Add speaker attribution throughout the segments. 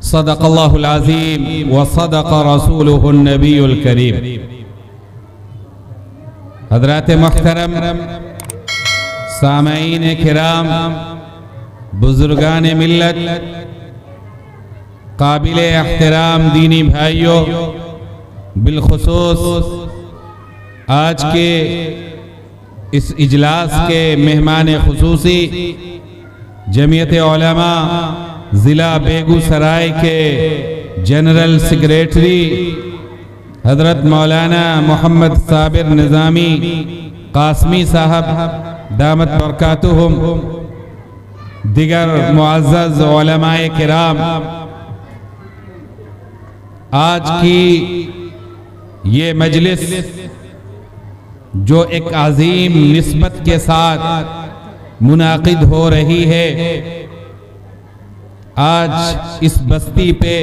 Speaker 1: सदक़ल्लाहुल अज़ीम व सदक़ रसूलुहुन नबीयुल करीम। हज़रात मुहतरम सामईन किराम, बुजुर्गान मिल्लत, काबिल एहतराम दीनी भाइयों, बिलखुसूस आज के इस इजलास के मेहमान खुसूसी जमीयत उलमा ज़िला बेगूसराय के जनरल सेक्रेटरी हज़रत मौलाना मोहम्मद साबिर निज़ामी कासमी साहब दामत बरकातुहुम, दिगर मुअज़्ज़ज़ उलमाए किराम, आज की ये मजलिस जो एक अजीम निस्बत के साथ मुनाकिद हो रही है, आज इस बस्ती पे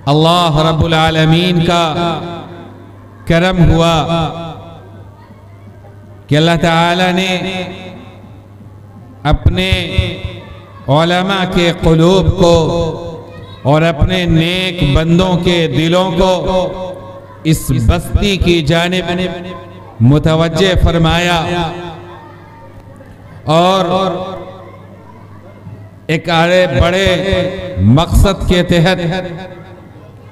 Speaker 1: अल्लाह रब्बुल आलमीन का करम हुआ कि अल्लाह ताला ने अपने उलमा के क़ुलूब को और अपने नेक बंदों के दिलों को इस बस्ती की जानिब मुतवज्जे फरमाया और एक बड़े मकसद के तहत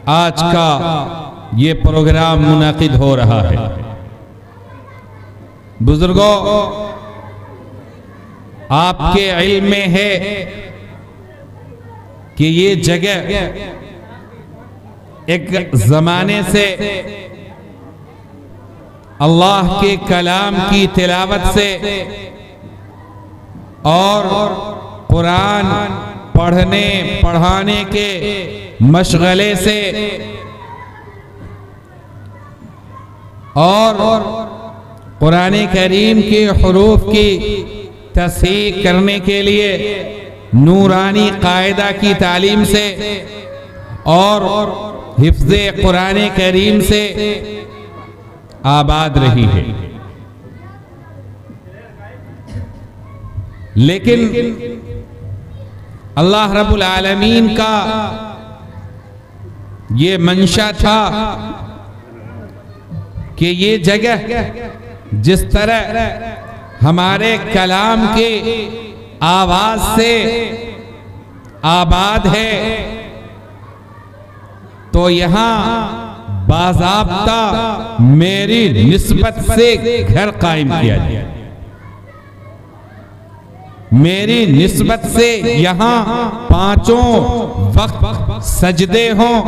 Speaker 1: आज का ये प्रोग्राम मुनाकिद हो रहा है। बुजुर्गों, आपके इल्म में है कि ये जगह एक जमाने से अल्लाह के कलाम की तिलावत से और कुरान पढ़ने पढ़ाने के मशगले से और कुरान करीम के हुरूफ की तस्हीह करने के लिए नूरानी कायदा की तालीम से और हिफ्ज़े कुरान करीम से आबाद रही है। लेकिन अल्लाह रब्बुल आलमीन का ये मंशा था कि ये जगह जिस तरह हमारे कलाम के आवाज से आबाद है, तो यहां बाज़ाब्ता मेरी निस्बत से घर कायम किया जाए, मेरी निस्बत से यहाँ पांचों वक्त सजदे हों,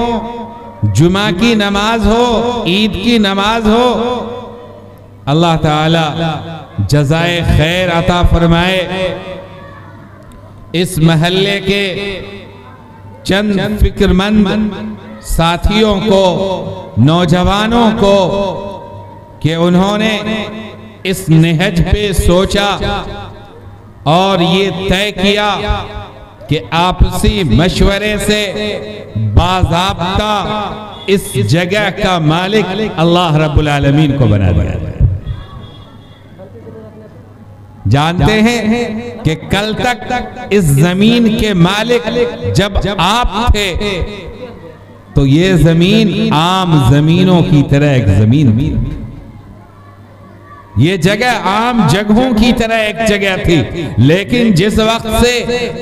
Speaker 1: जुमा की नमाज हो, ईद की नमाज हो। अल्लाह ताला जज़ाए खैर अता फरमाए। इस महल्ले के चंद फिक्रमंद साथियों को, नौजवानों को कि उन्होंने इस नहज पे सोचा और ये तय किया कि आपसी मशवरे से बाज़ाब्ता इस जगह का मालिक अल्लाह रब्बुल आलमीन को बना दिया जाए। जानते हैं कि कल तक इस जमीन के मालिक जब आप थे तो ये जमीन आम जमीनों की तरह एक जमीन थी, ये जगह आम जगहों की तरह एक जगह थी। लेकिन जिस वक्त से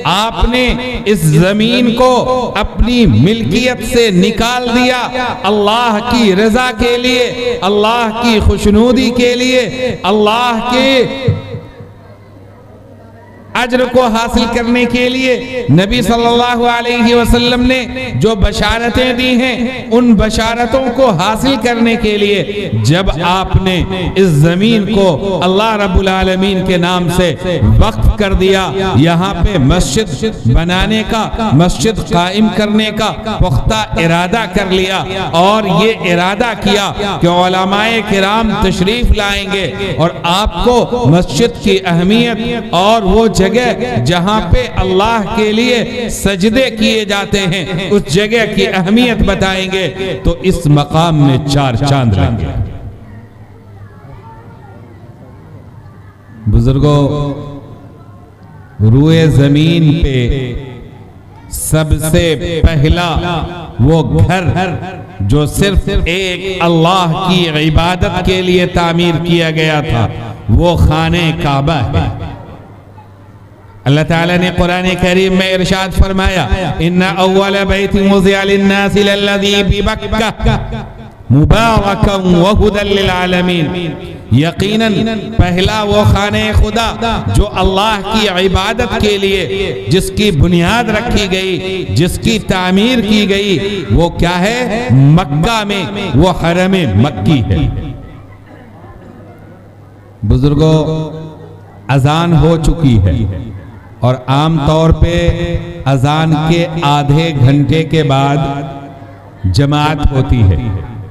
Speaker 1: आपने इस जमीन को अपनी मिल्कियत से निकाल दिया, अल्लाह की रजा के लिए, अल्लाह की खुशनूदी के लिए, अल्लाह के अज्र को हासिल करने के लिए नबी सल्लल्लाहु अलैहि वसल्लम ने जो बशारतें दी हैं, उन बशारतों को हासिल करने के लिए जब आपने इस जमीन को अल्लाह रब्बुल आलमीन के नाम से वक्फ कर दिया, यहाँ पे मस्जिद बनाने का, मस्जिद कायम करने का पुख्ता इरादा कर लिया और ये इरादा किया कि उलमाए किराम तशरीफ लाएंगे और आपको मस्जिद की अहमियत और वो जगह जहां पे अल्लाह के लिए सजदे किए जाते हैं उस जगह की अहमियत बताएंगे, तो इस मकाम में चार चांद लगेंगे। बुजुर्गों, रूए जमीन पे सबसे पहला वो घर जो सिर्फ एक अल्लाह की इबादत के लिए तामीर किया गया था, वो खाने काबा है। अल्लाह ताला ने कुरान करीम में इरशाद फरमाया, इन्ना अव्वल बैतिन वुज़िअ लिन्नासि लल्लज़ी बिबक्का मुबारकन व हुदन लिल आलमीन। यकीनन पहला वो खाने खुदा जो अल्लाह की इबादत के लिए जिसकी बुनियाद रखी गई, जिसकी तामीर की गई, वो क्या है? मक्का में, वो हरम मक्की है। बुजुर्गों, अजान हो चुकी है और आम तौर पे अजान के आधे घंटे के बाद जमात होती है।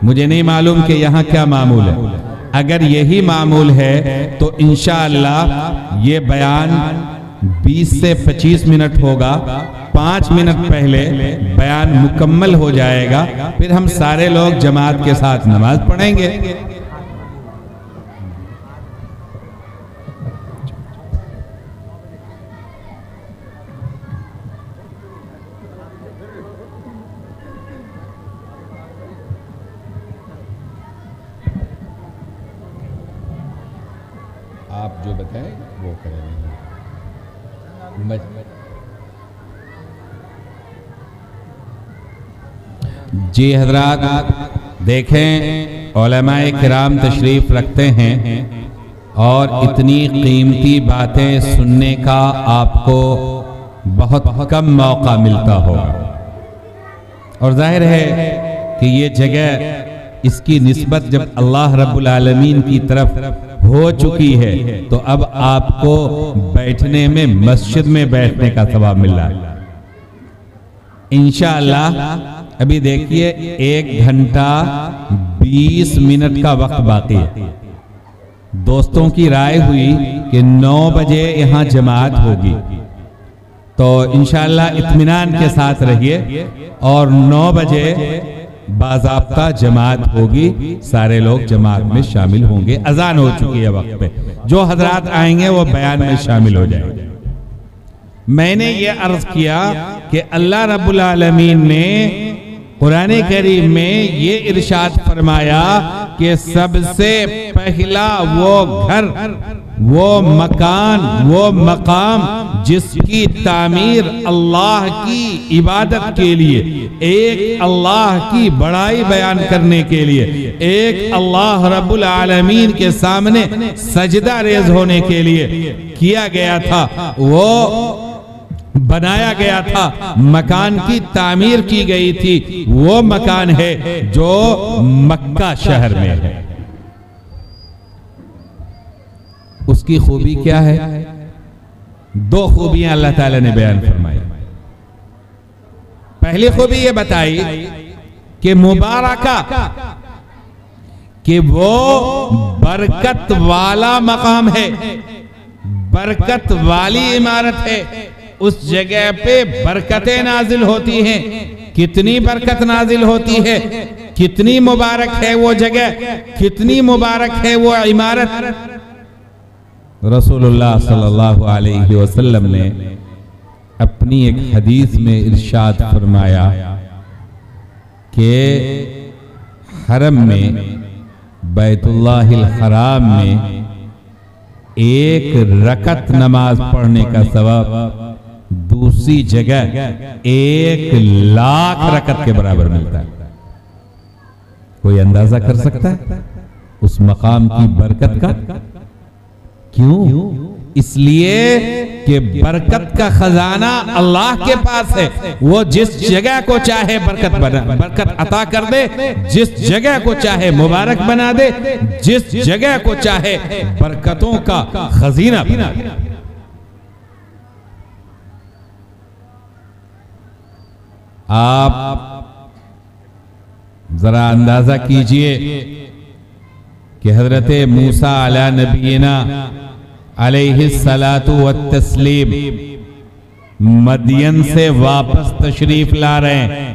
Speaker 1: मुझे नहीं मालूम कि यहाँ क्या मामूल है। अगर यही मामूल है तो इंशाअल्लाह ये बयान 20 से 25 मिनट होगा। 5 मिनट पहले बयान मुकम्मल हो जाएगा, फिर हम सारे लोग जमात के साथ नमाज पढ़ेंगे। आप जो बताएं वो करेंगे। जी हजरात, देखें उलमाए किराम तशरीफ रखते हैं और इतनी कीमती बातें सुनने का आपको बहुत कम मौका मिलता होगा। और जाहिर है कि ये जगह, इसकी निस्बत जब अल्लाह रब्बुल आलमीन की तरफ हो चुकी है तो अब आपको बैठने में, मस्जिद में बैठने का सवाब मिल रहा है इंशाअल्लाह। अभी देखिए 1 घंटा 20 मिनट का वक्त बाकी है। दोस्तों की राय हुई कि 9 बजे यहाँ जमात होगी, तो इंशाअल्लाह इत्मीनान के साथ रहिए और 9 बजे बाज़ाब्ता जमात होगी। सारे लोग जमात में शामिल होंगे। अजान हो चुकी है वक्त पे। जो हजरात आएंगे वो बयान में शामिल हो जाएंगे। मैंने ये अर्ज किया कि अल्लाह रब्बुल आलमीन ने कुरान करीम में ये इरशाद फरमाया कि सबसे पहला वो घर, वो मकान, वो मकाम जिसकी तामीर अल्लाह की इबादत के लिए, एक अल्लाह की बड़ाई बयान करने के लिए, एक अल्लाह रब्बुल आलमीन के सामने सजदा रेज होने के लिए किया गया था, वो बनाया गया था, मकान की तामीर की गई थी। वो मकान है जो मक्का शहर में है। उसकी खूबी क्या है? 2 खूबियां अल्लाह ताला ने बयान फरमाई। पहली खूबी ये बताई कि मुबारका, कि वो बरकत वाला मकाम है, बरकत वाली इमारत है। उस जगह पे बरकतें नाजिल होती हैं। कितनी बरकत नाजिल होती है, कितनी मुबारक है वो जगह, कितनी मुबारक है वो इमारत। रसूलुल्लाह सल्लल्लाहु अलैहि वसल्लम ने अपनी एक हदीस में इरशाद फरमाया कि हरम में, बैतुल्लाहिल हराम में 1 रकत नमाज पढ़ने का सवाब दूसरी जगह 1 लाख रकत के बराबर मिलता है। कोई अंदाजा कर सकता है उस मकाम की बरकत का? क्यों? इसलिए कि बरकत का खजाना अल्लाह के पास है। वो जिस जगह को चाहे बरकत अता कर दे, जिस जगह को चाहे मुबारक बना दे, जिस जगह को चाहे बरकतों का खजीना बना दे। आप जरा अंदाजा कीजिए कि हजरत मूसा अला नबीना अलैहिस्सलातु वत्तस्लीम मदियन से वापस तशरीफ ला रहे हैं।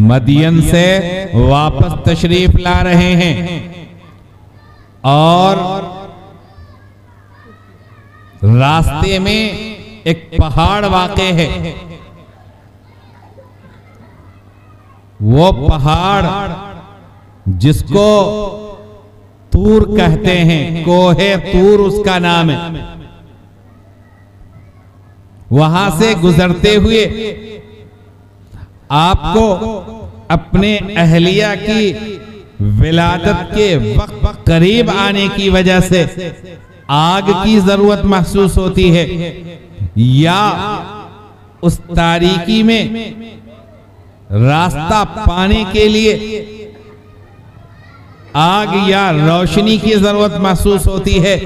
Speaker 1: मदियन से वापस तशरीफ ला रहे हैं और रास्ते में एक पहाड़ वाक़े है। वो पहाड़ जिसको तूर कहते हैं, कोहे तूर उसका नाम है। वहां से गुजरते हुए आपको अपने अहलिया की विलादत के वक्त करीब आने की वजह से आग की जरूरत महसूस होती है, या उस तारीकी में रास्ता पाने के लिए आग या रोशनी की जरूरत महसूस होती है।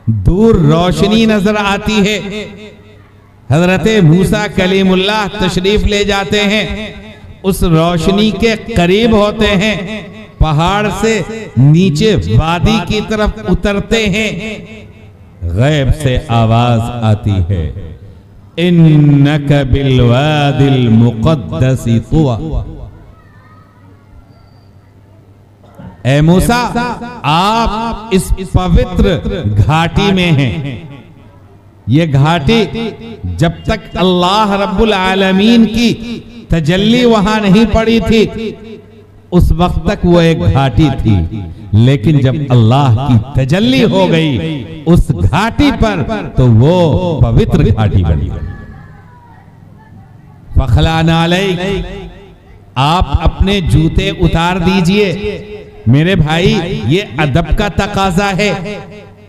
Speaker 1: दूर रोशनी नजर आती है। हजरत मूसा कलीमुल्लाह तशरीफ ले जाते हैं, उस रोशनी के करीब होते हैं, पहाड़ से नीचे वादी की तरफ उतरते हैं। गैब से आवाज आती है, इन्नक बिलवादिल मुक़द्दसी तुवा। ए मूसा, आप इस पवित्र घाटी में हैं। ये घाटी जब तक अल्लाह रब्बुल आलमीन की तजल्ली वहां नहीं पड़ी थी, उस वक्त तक वो एक घाटी थी। लेकिन जब अल्लाह की तजल्ली हो गई उस घाटी पर, तो वो पवित्र घाटी बनी। फखलाना अलैक, आप अपने जूते उतार दीजिए। मेरे भाई, ये अदब का तकाजा है।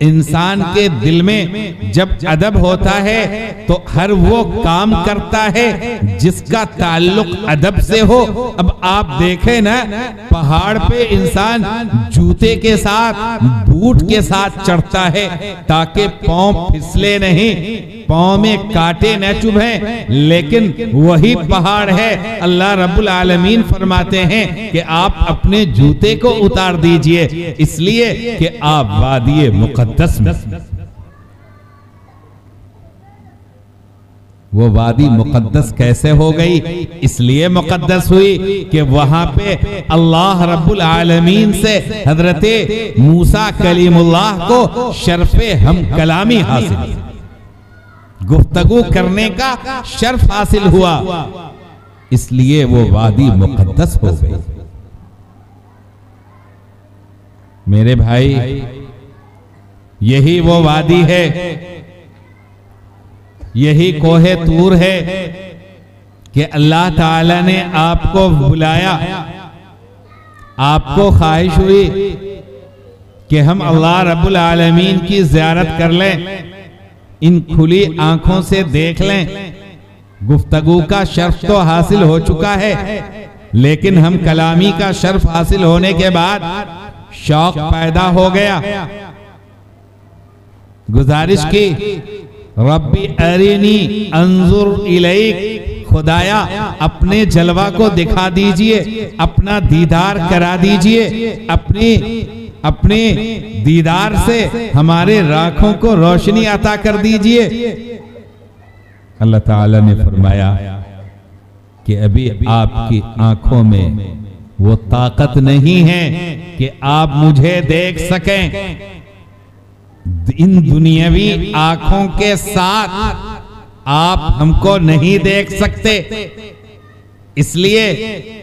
Speaker 1: इंसान के दिल में जब अदब होता है तो हर वो काम करता है जिसका ताल्लुक अदब से हो। अब आप देखें ना, पहाड़ पे इंसान जूते के साथ, बूट के साथ चढ़ता है ताकि पांव फिसले नहीं, पांव में कांटे न चुभें। लेकिन वही पहाड़ है, अल्लाह रब्बुल आलमीन फरमाते हैं कि आप अपने जूते को उतार दीजिए, इसलिए कि आप वादी मुक़द्दस में। वो वादी मुक़द्दस कैसे हो गई? इसलिए मुक़द्दस हुई कि वहां पे अल्लाह रब्बुल आलमीन से हजरते मूसा कलीमुल्लाह को शर्फ़े हम कलामी हासिल, गुफ्तगू करने का शर्फ हासिल हुआ, इसलिए वो वादी मुक़द्दस हो गई। मेरे भाई, यही वो वादी है, यही कोहे तूर है कि अल्लाह ताला ने आपको बुलाया। आपको ख्वाहिश हुई कि हम अल्लाह रब्बुल आलमीन की ज़ियारत कर लें, इन खुली आंखों से देख लें। गुफ्तगू का शर्फ तो हासिल हो चुका है, लेकिन हम कलामी का शर्फ हासिल होने के बाद शौक पैदा हो गया। गुजारिश की, रब्बी अरिनी अंजुर इलैक, खुदाया अपने जलवा को दिखा दीजिए, अपना दीदार करा दीजिए, अपने दीदार से हमारे राखों को रोशनी अता कर दीजिए। अल्लाह ताला ने फरमाया कि अभी आपकी आंखों में वो ताकत नहीं है कि आप मुझे देख सकें। इन दुनियावी आंखों के साथ आप हमको नहीं देख सकते, इसलिए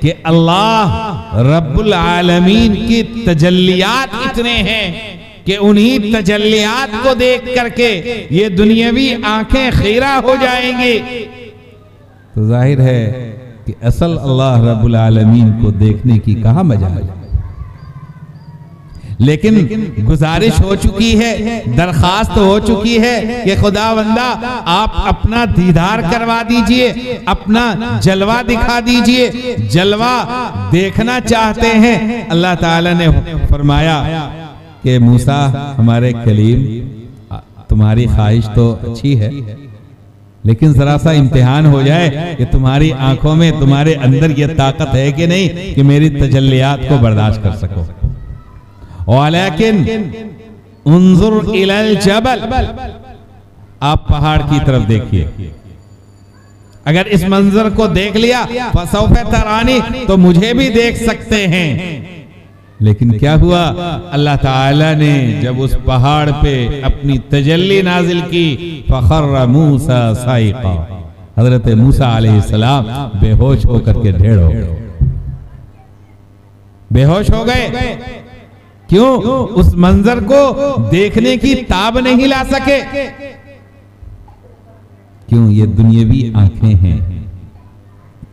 Speaker 1: कि अल्लाह रब्बुल आलमीन की तजल्लियात इतने हैं कि उन्हीं तजल्लियात को देख करके ये दुनियावी आंखें खीरा हो जाएंगी। तो जाहिर है कि असल अल्लाह रब्बुल आलमीन को देखने की कहाँ मजा है। लेकिन गुजारिश हो चुकी है, दरखास्त हो चुकी है कि खुदावंदा आप अपना दीदार करवा दीजिए, अपना जलवा दिखा दीजिए। जलवा देखना चाहते हैं। अल्लाह ताला ने फरमाया कि मूसा हमारे कलीम, तुम्हारी ख्वाहिश तो अच्छी है, लेकिन जरा सा इम्तिहान हो जाए कि तुम्हारी आंखों में, तुम्हारे अंदर ये ताकत है कि नहीं कि मेरी तजल्लियात को बर्दाश्त कर सको। वलाकिन उन्जुर इलल जबल, आप पहाड़ की तरफ देखिए। अगर इस मंजर को देख लिया फसौफ तरानी, तो मुझे भी देख सकते हैं। लेकिन क्या हुआ, अल्लाह ताला ने जब उस पहाड़ पे अपनी तजल्ली नाजिल की, फखर्र मूसा साइका, हजरत मूसा अलैहिस्सलाम बेहोश होकर के ढेर हो गए, बेहोश हो गए। क्यों? उस मंजर को देखने की ताब नहीं ला सके। क्यों? ये दुनियावी आंखें हैं,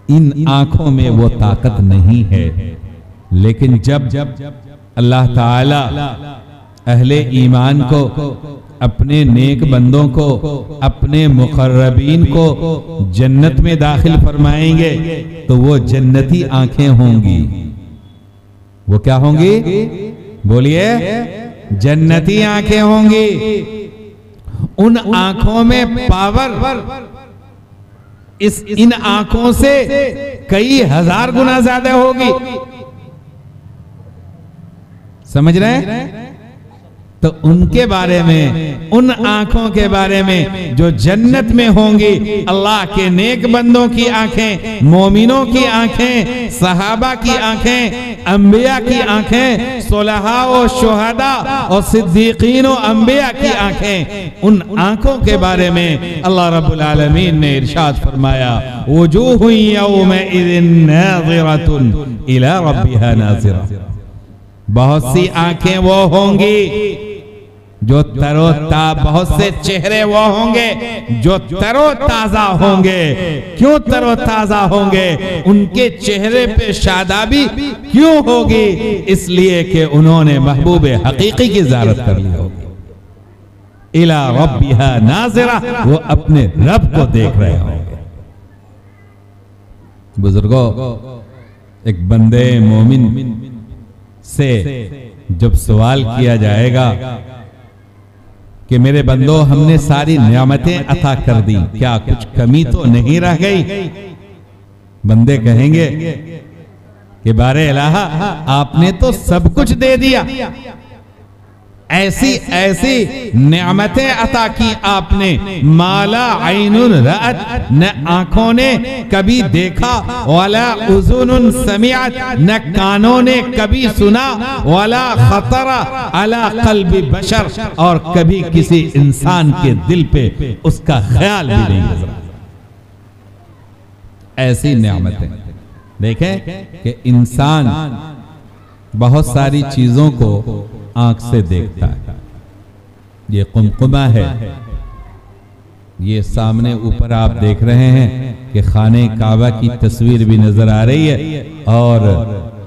Speaker 1: इन आंखों में वो ताकत नहीं है। लेकिन जब अल्लाह ताला अहले ईमान को, अपने नेक बंदों को, अपने मुकर्रबीन को जन्नत में दाखिल फरमाएंगे तो वो जन्नती आंखें होंगी। वो क्या होंगी? बोलिए, जन्नती आंखें होंगी। उन आंखों में पावर इन आंखों से कई हजार गुना ज्यादा होगी। समझ रहे हैं? तो उनके बारे में, उन आंखों के बारे में जो जन्नत में होंगी, अल्लाह के नेक बंदों की आंखें, मोमिनों की आंखें, सहाबा की आंखें, अंबिया की आंखें, सुलहा और शुहदा और सिद्दीकीन और अंबिया की आंखें, उन आंखों के बारे में अल्लाह रब्बुल आलमीन ने इरशाद फरमाया, वजूहु यौमइज़िन नाज़िरतुन इला रब्बिहा नाज़िरा। बहुत सी आंखें वो होंगी जो बहुत से चेहरे वो होंगे जो तरोताजा होंगे। क्यों तरोताजा होंगे? उनके चेहरे पे शादाबी क्यों होगी? इसलिए कि उन्होंने महबूब हकीकी की ज़ियारत कर ली होगी। इला रब्बिहा नाज़िरा, वो अपने रब को देख रहे होंगे। बुजुर्गों, एक बंदे मोमिन से जब सवाल किया जाएगा कि मेरे बंदो, हमने सारी नियामतें अता कर दी, क्या कुछ कमी तो नहीं रह गई? बंदे कहेंगे कि बारे इलाहा, आपने तो सब कुछ दे दिया, ऐसी ऐसी नियामतें अता की आपने, माला आइनुन रअत, न आंखों ने कभी देखा, वाला उज़ुनुन समिअत, न कानों ने कभी सुना, वाला खतरा अला क़ल्बि बशर, और कभी किसी इंसान के दिल पे उसका ख्याल भी नहीं गुजरा। ऐसी नियामतें देखें कि इंसान बहुत सारी चीजों को आंख से देखता है। ये कुमकुमा है, ये सामने ऊपर आप देख रहे हैं कि खाने काबा की तस्वीर भी नजर आ रही है और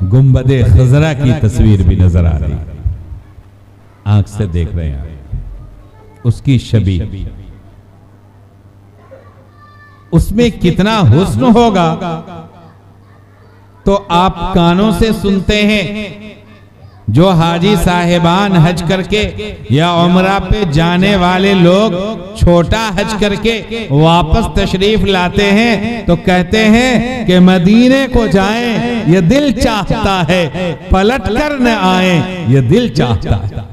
Speaker 1: गुंबदे खजरा की तस्वीर भी नजर आ रही है। आंख से देख रहे हैं उसकी छवि, उसमें कितना हुस्न होगा तो आप कानों से सुनते हैं। जो हाजी साहिबान हज करके या उम्रा पे जाने वाले लोग छोटा हज करके वापस तशरीफ लाते हैं तो कहते हैं कि मदीने को जाएं, ये दिल चाहता है, पलट कर न आए, ये दिल चाहता है।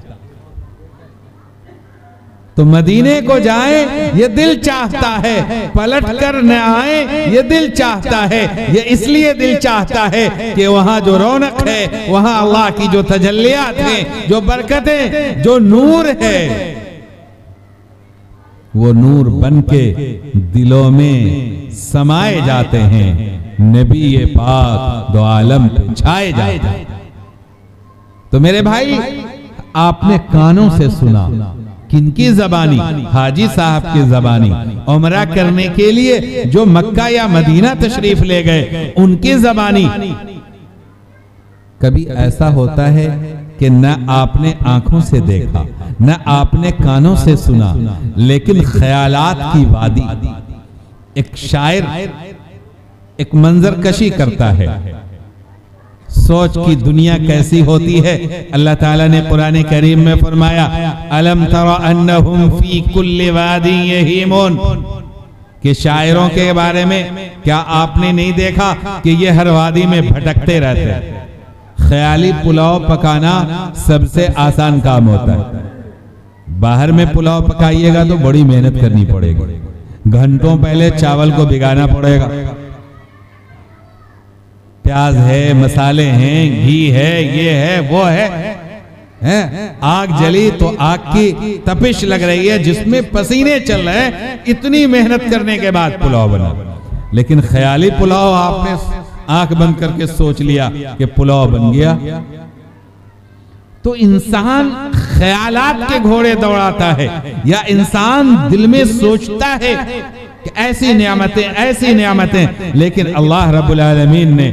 Speaker 1: तो मदीने को जाएं, ये दिल चाहता है, पलट कर न आए, ये दिल चाहता है। ये इसलिए दिल चाहता है कि वहां जो रौनक है, वहां अल्लाह की जो तजल्लियात हैं, जो बरकतें, जो नूर है, वो नूर बन के दिलों में समाए जाते हैं, नबी ये पाक दो आलम पे छाए जाते हैं। तो मेरे भाई, आपने कानों से सुना, किनकी जबानी? हाजी साहब की जबानी। उमरा करने के लिए जो मक्का या मदीना तशरीफ ले गए, उनकी जबानी। कभी ऐसा होता है कि न आपने आंखों से देखा, न आपने कानों से सुना, लेकिन ख्यालात की वादी। एक शायर एक मंजर कशी करता है, सोच की दुनिया कैसी होती है। अल्लाह ताला ने कुरान करीम में फरमाया, अलम तरा अन्नहुम फी कुल्ली वादी यहीमून, कि शायरों के बारे में क्या आपने नहीं देखा कि ये हर वादी में भटकते रहते हैं। ख्याली पुलाव पकाना सबसे आसान काम होता है। बाहर में पुलाव पकाइएगा तो बड़ी मेहनत करनी पड़ेगी, घंटों पहले चावल को भिगाना पड़ेगा, प्याज है, मसाले हैं, घी है, ये है, वो है। आग जली तो आग की तपिश लग रही है, जिसमें पसीने चल रहे हैं, इतनी मेहनत करने के बाद पुलाव बना। लेकिन ख्याली पुलाव आपने आंख बंद करके सोच लिया कि पुलाव बन गया। तो इंसान ख्यालात के घोड़े दौड़ाता है, या इंसान दिल में सोचता है कि ऐसी नियामतें, लेकिन अल्लाह रब्बुल आलमीन ने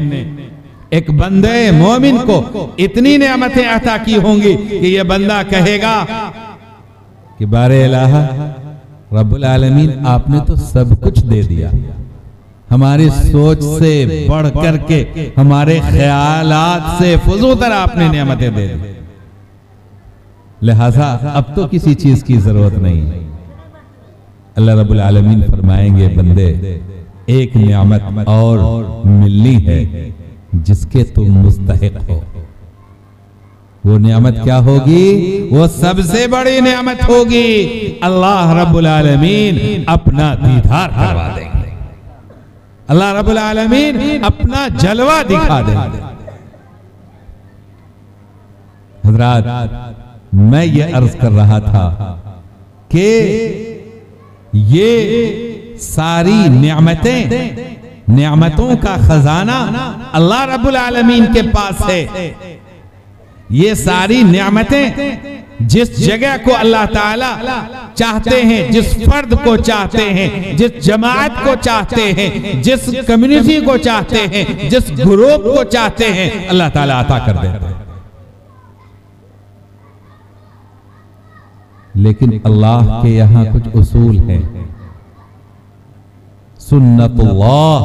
Speaker 1: एक बंदे मोमिन को इतनी नेमतें अता की होंगी कि ये बंदा कहेगा कि बारे इलाहा रब्बुल आलमीन आपने तो सब कुछ दे दिया, हमारी सोच से बढ़ करके, हमारे ख्यालात से फजूतर आपने नेमतें दे दी, लिहाजा अब तो किसी चीज की जरूरत नहीं। अल्लाह रब्बुल आलमीन फरमाएंगे बंदे एक नियामत और मिलनी है जिसके तुम मुस्तहिक हो। वो नियामत क्या होगी? वो सबसे बड़ी नियामत होगी, अल्लाह रब्बुल आलमीन अपना दीदार करवा देंगे, अल्लाह रब्बुल आलमीन अपना जलवा दिखा देंगे। हज़रात, मैं ये अर्ज कर रहा था कि ये सारी नियामतों का खजाना अल्लाह रब्बुल आलमीन के पास है। ये सारी नियामतें जिस जगह को अल्लाह ताला चाहते हैं, जिस फर्द को चाहते हैं, जिस जमात को चाहते हैं, जिस कम्युनिटी को चाहते हैं, जिस ग्रुप को चाहते हैं, अल्लाह ताला अता कर देते हैं। लेकिन अल्लाह के यहां कुछ उसूल हैं। सुन्नतुल्लाह,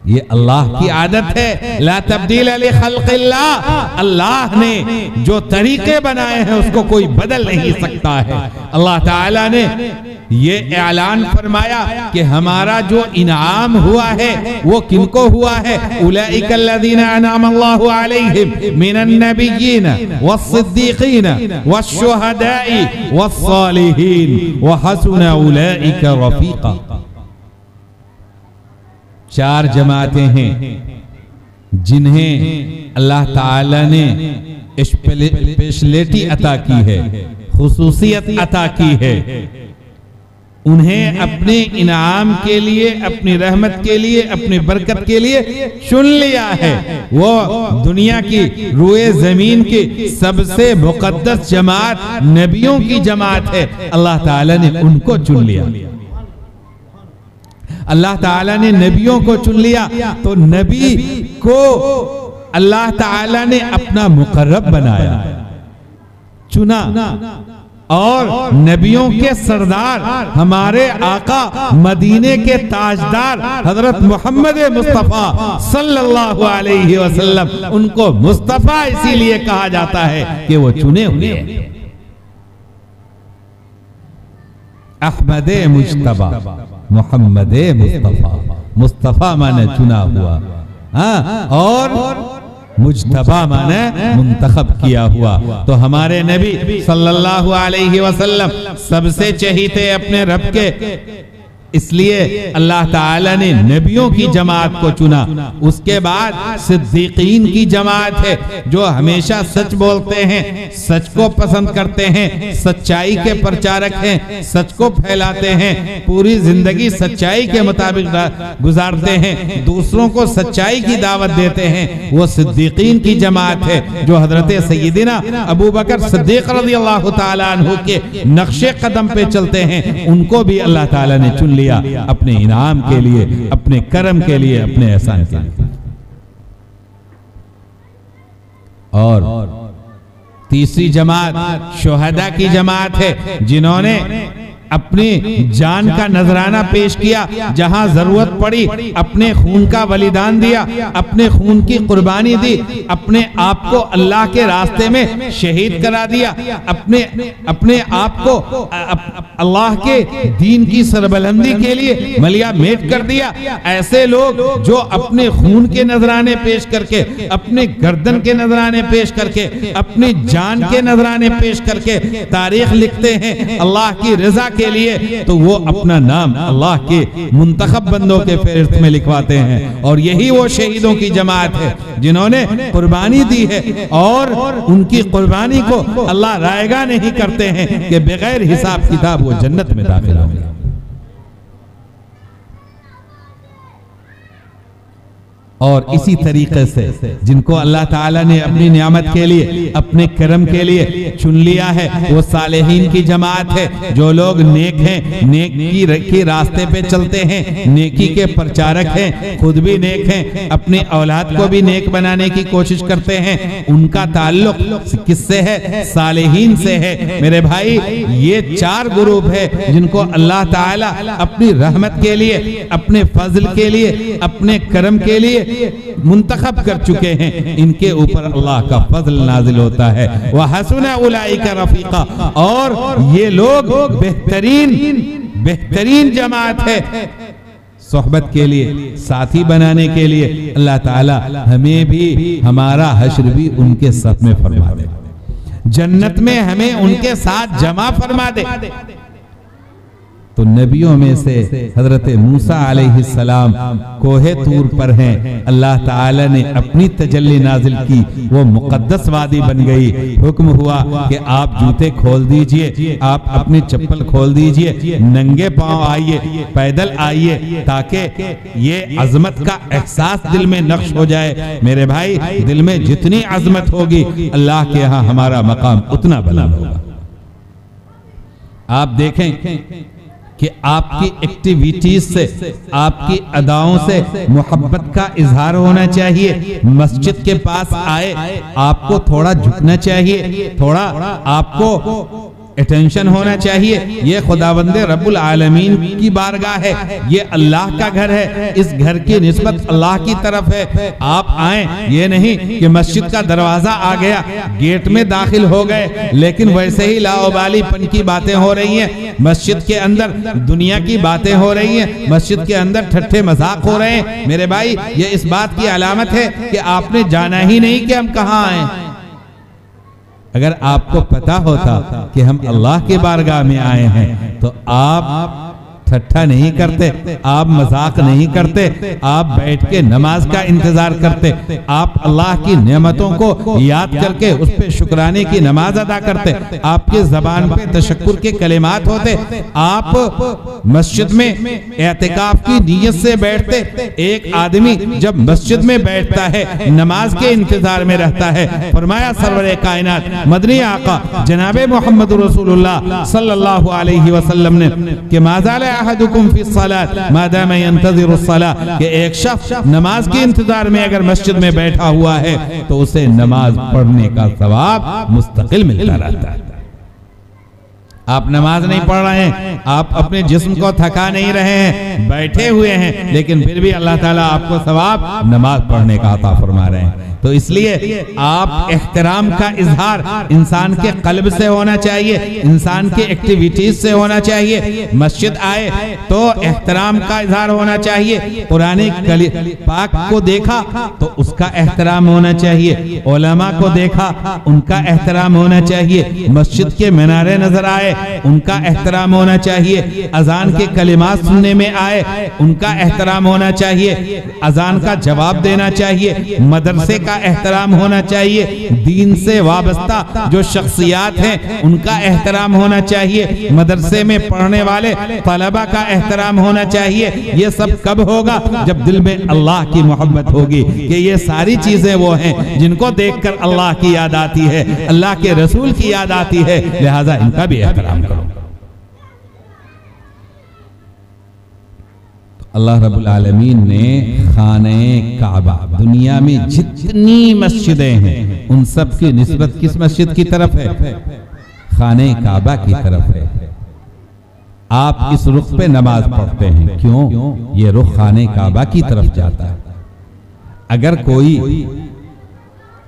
Speaker 1: ये अल्लाह की आदत है, ला तब्दील अली खल्क़िल्लाह। अल्लाह ने जो तरीके बनाए हैं उसको कोई बदल नहीं सकता है। अल्लाह ताला ने ये ऐलान फरमाया कि हमारा जो इनाम हुआ है वो किनको हुआ है? उलाइकल्लज़ीना अनअमल्लाहु अलैहिम मिनन नबिय्यीन वस्सिद्दीक़ीन वश्शुहदाई वस्सालिहीन व हसुना उलाइका रफ़ीक़ा। चार जमातें हैं जिन्हें अल्लाह ताला ने स्पेशलिटी अता की है, खुसूसियत अता की है। उन्हें अपने इनाम के लिए, अपनी रहमत के लिए, अपनी बरकत के लिए चुन लिया है। वो दुनिया की रुए जमीन की सबसे मुकद्दस जमात नबियों की जमात है। अल्लाह ताला ने उनको चुन लिया, अल्लाह ताला ने नबियों को चुन लिया। तो नबी को अल्लाह ताला ने अपना मुकर्रब बनाया, चुना, और नबियों के सरदार हमारे आका मदीने के ताजदार हजरत मोहम्मद मुस्तफा सल्लल्लाहु अलैहि वसल्लम, उनको मुस्तफा इसीलिए कहा जाता है कि वो चुने हुए हैं। अहमद मुज्तबा, मोहम्मद मुस्तफा, मुस्तफा माने चुना हुआ, और मुज्तबा माने मुंतखब किया हुआ। तो हमारे नबी सल्लल्लाहु अलैहि वसल्लम सबसे चहीते अपने रब के, इसलिए अल्लाह ताला ने नबियों की जमात को चुना। उसके बाद सिद्दीकीन की जमात है जो हमेशा सच बोलते हैं, सच को पसंद करते हैं, सच्चाई के प्रचारक हैं, सच को फैलाते हैं, पूरी जिंदगी सच्चाई के मुताबिक गुजारते हैं, दूसरों को सच्चाई की दावत देते हैं। वो सिद्दीकीन की जमात है जो हजरत सय्यदिना अबू बकर सिद्दीक रज़ियल्लाहु ताला अन्हु के नक्शे कदम पे चलते हैं। उनको भी अल्लाह ताला ने चुन लिया अपने इनाम के लिए, अपने करम के लिए, अपने एहसान के लिए। और तीसरी जमात शुहदा की जमात है जिन्होंने अपनी जान का नजराना पेश किया, जहां जरूरत पड़ी अपने खून का बलिदान दिया, अपने खून की कुर्बानी दी, अपने आप को अल्लाह के रास्ते में शहीद करा दिया, अपने आप को अल्लाह के दीन की सरबलंदी के लिए मलिया मेट कर दिया। ऐसे लोग जो अपने खून के नजराने पेश करके, अपने गर्दन के नजराने पेश करके, अपनी जान के नजराने पेश करके तारीख लिखते हैं, अल्लाह की रजा के लिए, तो वो अपना नाम अल्लाह के मुंतखब बंदों के फहरिस्त में लिखवाते हैं। और यही वो शहीदों की जमात है जिन्होंने कुर्बानी दी है, और उनकी कुर्बानी को अल्लाह रायगा नहीं करते हैं कि बगैर हिसाब किताब वो जन्नत में दाखिल होंगे। और इसी तरीके से जिनको अल्लाह ताला ने अपनी नियामत के लिए, अपने करम के लिए चुन लिया है, वो सालेहीन की जमात है। जो लोग नेक हैं, नेकी के रास्ते पे चलते हैं, नेकी के प्रचारक हैं, खुद भी नेक हैं, अपनी औलाद को भी नेक बनाने की कोशिश करते हैं, उनका ताल्लुक किससे है? सालेहीन से है। मेरे भाई, ये 4 ग्रुप है जिनको अल्लाह ताला अपनी रहमत के लिए, अपने फजल के लिए, अपने करम के लिए मुंतखब कर चुके हैं। इनके ऊपर अल्लाह का फजल नाजिल होता है। वह हसना उलाइका रफीका, और ये लोग बेहतरीन जमात है सोहबत के लिए, साथी बनाने के लिए। अल्लाह ताला हमें भी, हमारा हश्र भी उनके साथ में फरमा दे, जन्नत में हमें उनके साथ जमा फरमा दे। तो नबियों में से हजरत मूसा अलैहिस्सलाम कोहे तूर पर हैं, अल्लाह ताला ने अपनी तजल्ली नाजिल की, वो मुकद्दस वादी बन गई। हुक्म हुआ कि आप जूते खोल दीजिए, आप अपनी चप्पल खोल दीजिए, नंगे पांव आइए, पैदल आइए, ताकि ये अजमत का एहसास दिल में नक्श हो जाए। मेरे भाई, दिल में जितनी अजमत होगी, अल्लाह के यहाँ हमारा मकाम उतना बुलंद होगा। आप देखें कि आपकी एक्टिविटीज से, आपकी अदाओं से मोहब्बत का इजहार होना चाहिए। मस्जिद के पास आए, आपको थोड़ा झुकना चाहिए, थोड़ा आपको अटेंशन होना चाहिए। ये खुदावंदे रब्बुल आलमीन की बारगाह है, ये अल्लाह का घर है, इस घर की निस्बत अल्लाह की तरफ है। आप आए, ये नहीं कि मस्जिद का दरवाजा आ गया, गेट में दाखिल हो गए, लेकिन वैसे ही लाओबालीपन की बातें हो रही हैं, मस्जिद के अंदर दुनिया की बातें हो रही हैं, मस्जिद के अंदर ठट्ठे मजाक हो रहे हैं। मेरे भाई, ये इस बात की अलामत है कि आपने जाना ही नहीं कि हम कहाँ आए। अगर आपको पता होता कि हम अल्लाह के बारगाह में आए हैं, तो आप ठट्ठा नहीं करते, आप मजाक नहीं करते, आप बैठ के नमाज का इंतजार करते, आप अल्लाह की नेमतों को याद करके उस पे शुक्राने की नमाज अदा करते, आपके जबान पे तशक्कुर के कलिमात होते, आप मस्जिद में एतिकाफ की नीयत से बैठते। एक आदमी जब मस्जिद में बैठता है, नमाज के इंतजार में रहता है, फरमाया सरवरे कायनात मदनी आका जनाबे मोहम्मद रसूलुल्लाह सल्लल्लाहु अलैहि वसल्लम ने कि माज़ाला अहदुकुम फी सलात मादामा यंतज़िरु सलात, कि एक शख्स नमाज के इंतजार में अगर मस्जिद में बैठा हुआ है तो उसे नमाज पढ़ने का सवाब मुस्तकिल मिलता रहता है। आप नमाज नहीं पढ़ रहे हैं, आप अपने जिस्म को थका नहीं रहे हैं, बैठे हुए हैं, लेकिन फिर भी अल्लाह ताला आपको सवाब नमाज पढ़ने का अता फरमा रहे हैं। तो इसलिए आप एहतराम का इजहार इंसान के कल्ब से होना चाहिए, इंसान की एक्टिविटीज से होना चाहिए। मस्जिद आए तो एहतराम का इजहार होना चाहिए। पुराने पाक को देखा तो उसका एहतराम होना चाहिए, उलमा को देखा उनका एहतराम होना चाहिए, मस्जिद के मीनारे नजर आए उनका एहतराम होना चाहिए, अजान के कलिमात सुनने में आए उनका एहतराम होना चाहिए, अजान का जवाब देना चाहिए, मदरसे का एहतराम होना चाहिए, दीन से वाबस्ता जो शख्सियात हैं उनका एहतराम होना चाहिए, मदरसे में पढ़ने वाले तलबा का एहतराम होना चाहिए। ये सब कब होगा? जब दिल में अल्लाह की मोहब्बत होगी कि ये सारी चीजें वो हैं जिनको देखकर अल्लाह की याद आती है, अल्लाह के रसूल की याद आती है, लिहाजा इनका भी एहतराम करो। अल्लाह रब्बुल आलमीन ने खाने काबा, दुनिया में जितनी मस्जिदें हैं उन सब की निस्बत किस मस्जिद की तरफ है? खाने काबा की तरफ है। आप इस रुख पे नमाज पढ़ते हैं, क्यों? ये रुख खाने काबा की तरफ जाता है। अगर कोई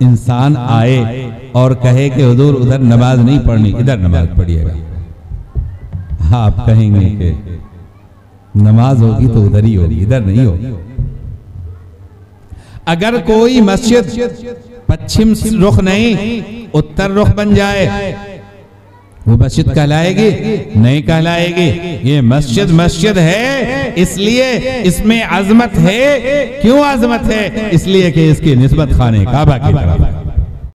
Speaker 1: इंसान आए और कहे कि हुजूर उधर नमाज नहीं पढ़नी, इधर नमाज पढ़िएगा, हाँ आप कहेंगे कि नमाज होगी तो उधर ही होगी, इधर नहीं होगी। अगर कोई मस्जिद पश्चिम रुख नहीं उत्तर रुख बन जाए, वो मस्जिद कहलाएगी? नहीं कहलाएगी। ये मस्जिद मस्जिद है इसलिए इसमें अजमत है। क्यों अजमत है? इसलिए कि इसकी निस्बत खाने काबा की तरफ है।